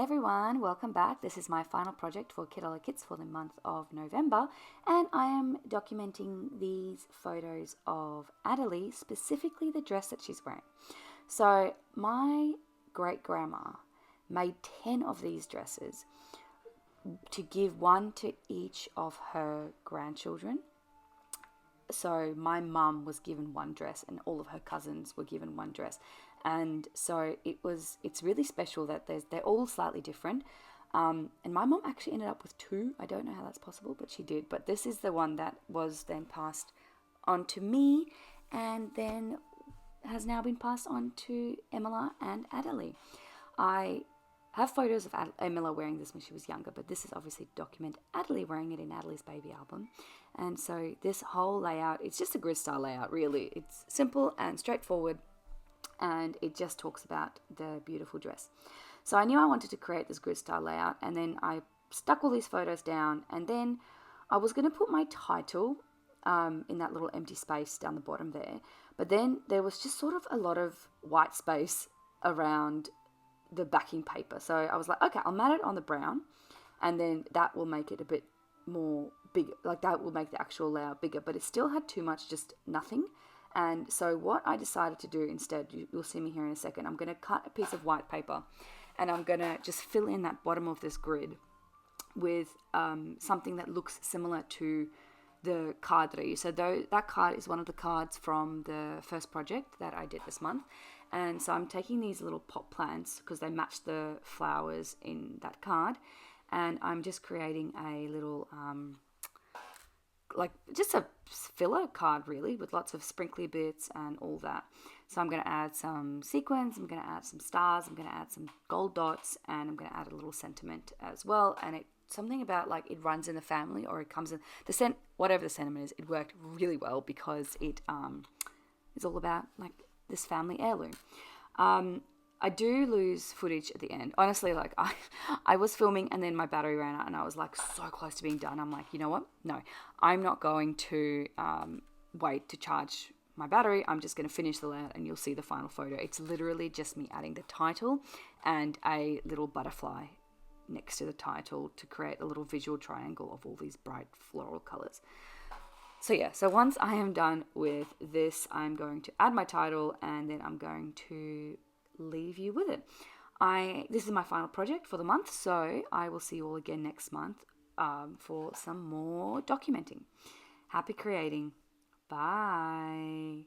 everyone, welcome back. This is my final project for Kitaholic Kits for the month of November, and I am documenting these photos of Adelie, specifically the dress that she's wearing. So my great-grandma made 10 of these dresses to give one to each of her grandchildren. So my mum was given one dress and all of her cousins were given one dress. And so it's really special that they're all slightly different. And my mum actually ended up with two. I don't know how that's possible, but she did. But this is the one that was then passed on to me and then has now been passed on to Emila and Adelie. I have photos of Emila wearing this when she was younger, but this is obviously to document Adelie wearing it in Adelie's baby album. And so this whole layout, it's just a grid style layout, really. It's simple and straightforward, and it just talks about the beautiful dress. So I knew I wanted to create this grid style layout, and then I stuck all these photos down, and then I was going to put my title in that little empty space down the bottom there. But then there was just sort of a lot of white space around the backing paper. So I was like, okay, I'll mat it on the brown, and then that will make it a bit more bigger. Like that will make the actual layout bigger, but it still had too much just nothing. And so what I decided to do instead, you'll see me here in a second, I'm going to cut a piece of white paper and I'm going to just fill in that bottom of this grid with something that looks similar to the card that I use. So that card is one of the cards from the first project that I did this month. And so I'm taking these little pot plants because they match the flowers in that card. And I'm just creating a little, like just a filler card really with lots of sprinkly bits and all that. So I'm going to add some sequins, I'm going to add some stars, I'm going to add some gold dots, and I'm going to add a little sentiment as well. And it's something about like it runs in the family, or it comes in the whatever the sentiment is. It worked really well because it is all about like this family heirloom. I do lose footage at the end. Honestly, like I was filming and then my battery ran out and I was like so close to being done. I'm like, you know what? No, I'm not going to wait to charge my battery. I'm just going to finish the layout and you'll see the final photo. It's literally just me adding the title and a little butterfly next to the title to create a little visual triangle of all these bright floral colors. So yeah, so once I am done with this, I'm going to add my title and then I'm going to leave you with it. This is my final project for the month, so I will see you all again next month for some more documenting. Happy creating. Bye.